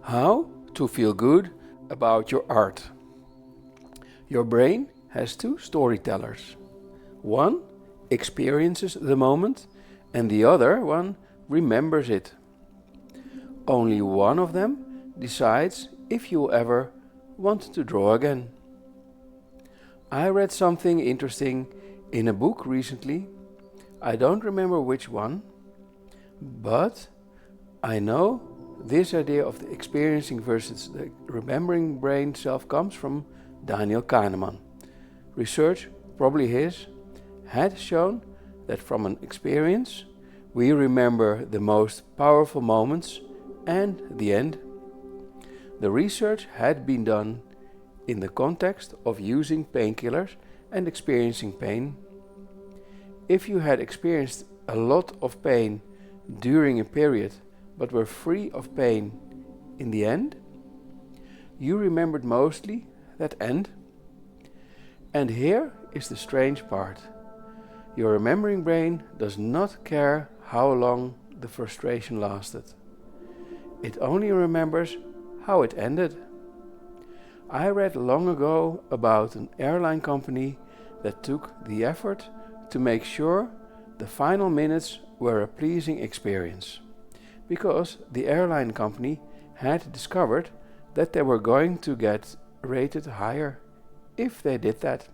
How to feel good about your art. Your brain has two storytellers. One experiences the moment and the other one remembers it. Only one of them decides if you'll ever want to draw again. I read something interesting in a book recently. I don't remember which one, but I know this idea of the experiencing versus the remembering brain self comes from Daniel Kahneman. Research, probably his, had shown that from an experience we remember the most powerful moments and the end. The research had been done in the context of using painkillers and experiencing pain. If you had experienced a lot of pain during a period but were free of pain in the end, you remembered mostly that end. And here is the strange part. Your remembering brain does not care how long the frustration lasted. It only remembers how it ended. I read long ago about an airline company that took the effort to make sure the final minutes were a pleasing experience, because the airline company had discovered that they were going to get rated higher if they did that.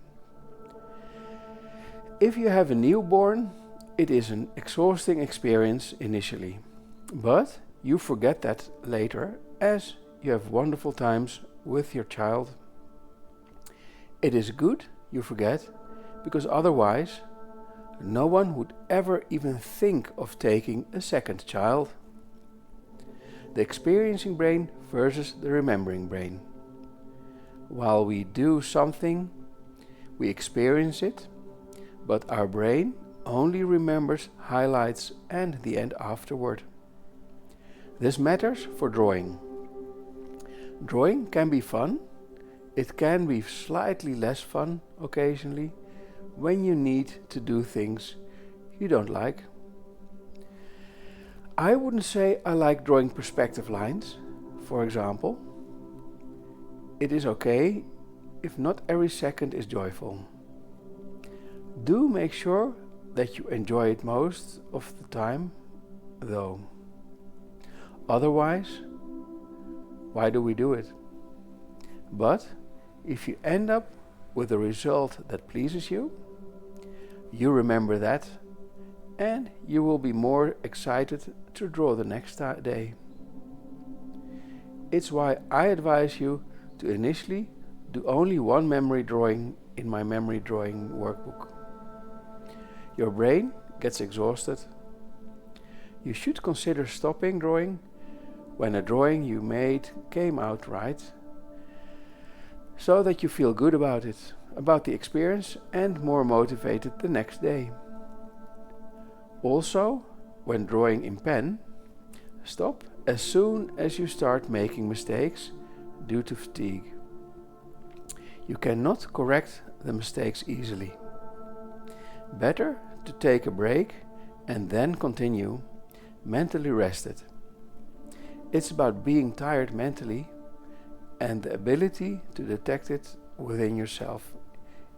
If you have a newborn, it is an exhausting experience initially, but you forget that later as you have wonderful times with your child. It is good you forget, because otherwise no one would ever even think of taking a second child. The experiencing brain versus the remembering brain. While we do something, we experience it, but our brain only remembers highlights and the end afterward. This matters for drawing. Drawing can be fun. It can be slightly less fun occasionally when you need to do things you don't like. I wouldn't say I like drawing perspective lines, for example. It is okay if not every second is joyful. Do make sure that you enjoy it most of the time, though. Otherwise, why do we do it? But if you end up with a result that pleases you, you remember that, and you will be more excited to draw the next day. It's why I advise you to initially do only one memory drawing in my memory drawing workbook. Your brain gets exhausted. You should consider stopping drawing when a drawing you made came out right, so that you feel good about it, about the experience, and more motivated the next day. Also, when drawing in pen, stop as soon as you start making mistakes due to fatigue. You cannot correct the mistakes easily. Better to take a break and then continue, mentally rested. It's about being tired mentally, and the ability to detect it within yourself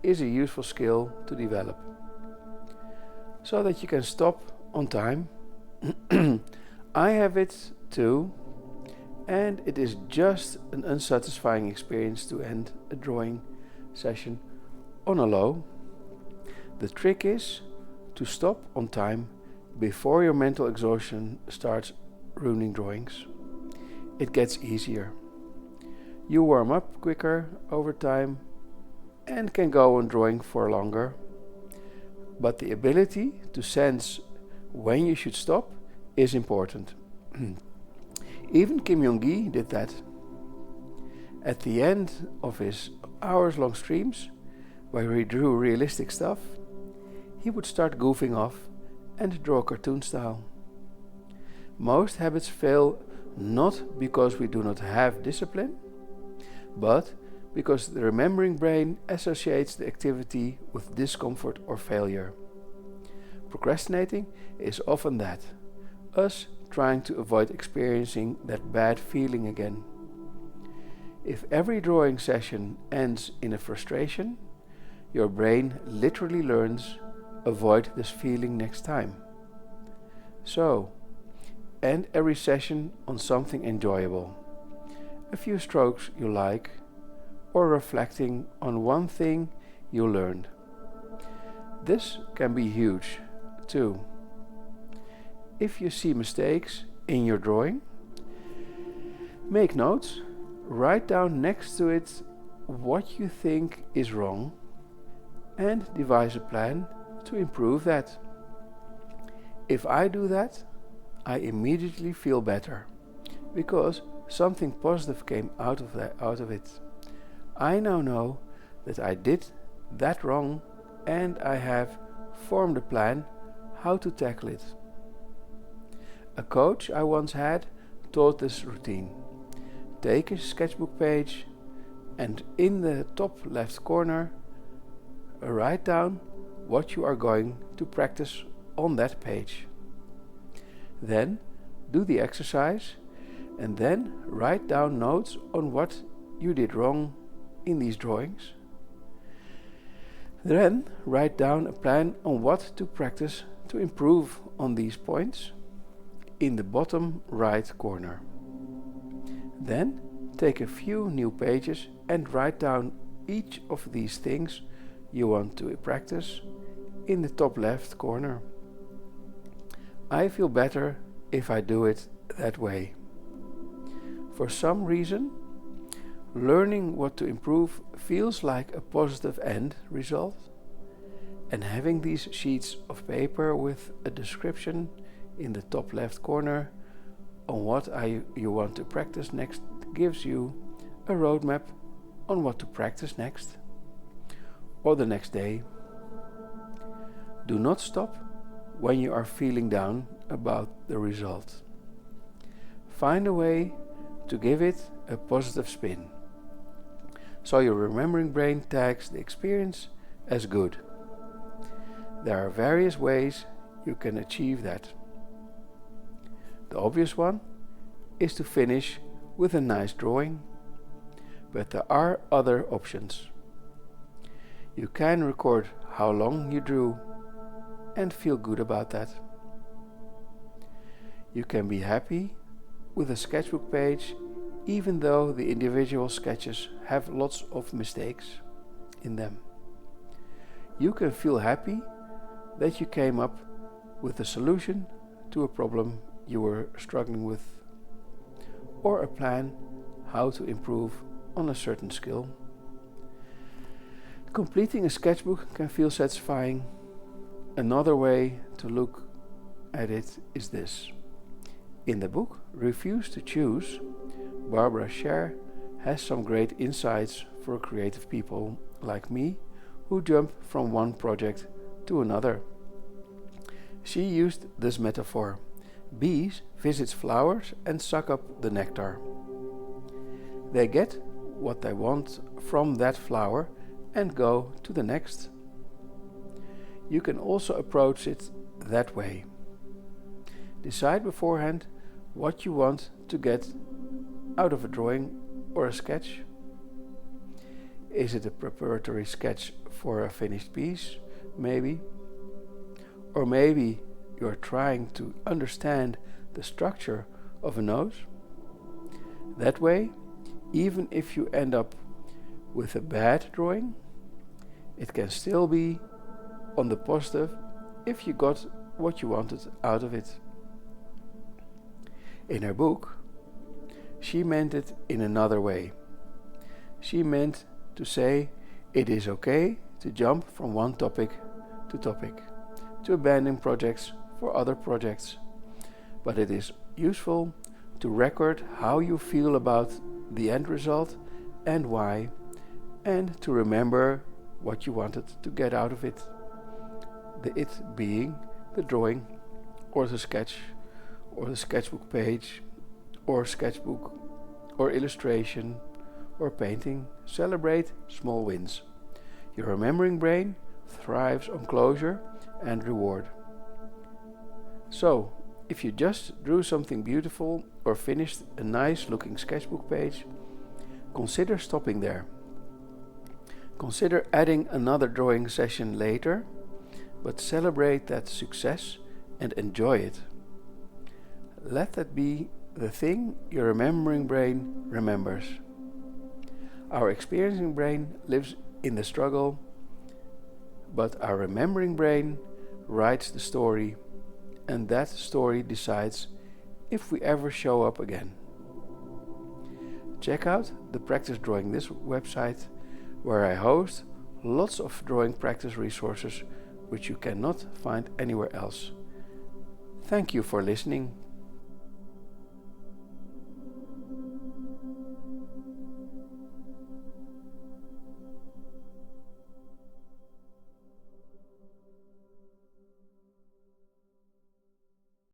is a useful skill to develop, so that you can stop on time. I have it too, and it is just an unsatisfying experience to end a drawing session on a low. The trick is to stop on time before your mental exhaustion starts ruining drawings. It gets easier. You warm up quicker over time and can go on drawing for longer. But the ability to sense when you should stop is important. Even Kim Jong-gi did that. At the end of his hours-long streams, where he drew realistic stuff, he would start goofing off and draw cartoon style. Most habits fail not because we do not have discipline, but because the remembering brain associates the activity with discomfort or failure. Procrastinating is often that, us trying to avoid experiencing that bad feeling again. If every drawing session ends in a frustration, your brain literally learns, avoid this feeling next time. So, end every session on something enjoyable. A few strokes you like, or reflecting on one thing you learned. This can be huge, too. If you see mistakes in your drawing, make notes, write down next to it what you think is wrong, and devise a plan to improve that. If I do that, I immediately feel better, because something positive came out of it. I now know that I did that wrong, and I have formed a plan how to tackle it. A coach I once had taught this routine. Take a sketchbook page and in the top left corner write down what you are going to practice on that page. Then do the exercise and then write down notes on what you did wrong in these drawings. Then write down a plan on what to practice to improve on these points in the bottom right corner. Then take a few new pages and write down each of these things you want to practice in the top left corner. I feel better if I do it that way. For some reason, learning what to improve feels like a positive end result, and having these sheets of paper with a description in the top left corner on what you want to practice next gives you a roadmap on what to practice next or the next day. Do not stop when you are feeling down about the result. Find a way to give it a positive spin, so your remembering brain tags the experience as good. There are various ways you can achieve that. The obvious one is to finish with a nice drawing, but there are other options. You can record how long you drew and feel good about that. You can be happy with a sketchbook page even though the individual sketches have lots of mistakes in them. You can feel happy that you came up with a solution to a problem you were struggling with, or a plan how to improve on a certain skill. Completing a sketchbook can feel satisfying. Another way to look at it is this. In the book Refuse to Choose, Barbara Sher has some great insights for creative people like me who jump from one project to another. She used this metaphor. Bees visit flowers and suck up the nectar. They get what they want from that flower and go to the next. You can also approach it that way. Decide beforehand what you want to get out of a drawing or a sketch. Is it a preparatory sketch for a finished piece, maybe? Or maybe you're trying to understand the structure of a nose. That way, even if you end up with a bad drawing, it can still be on the positive if you got what you wanted out of it. In her book, she meant it in another way. She meant to say it is okay to jump from one topic, to abandon projects for other projects, but it is useful to record how you feel about the end result and why, and to remember what you wanted to get out of it. The it being the drawing, or the sketch, or the sketchbook page, or sketchbook, or illustration, or painting. Celebrate small wins. Your remembering brain thrives on closure and reward. So, If you just drew something beautiful or finished a nice looking sketchbook page, consider stopping there. Consider adding another drawing session later, but celebrate that success and enjoy it. Let that be the thing your remembering brain remembers. Our experiencing brain lives in the struggle, but our remembering brain writes the story, and that story decides if we ever show up again. Check out the Practice Drawing This website, where I host lots of drawing practice resources which you cannot find anywhere else. Thank you for listening.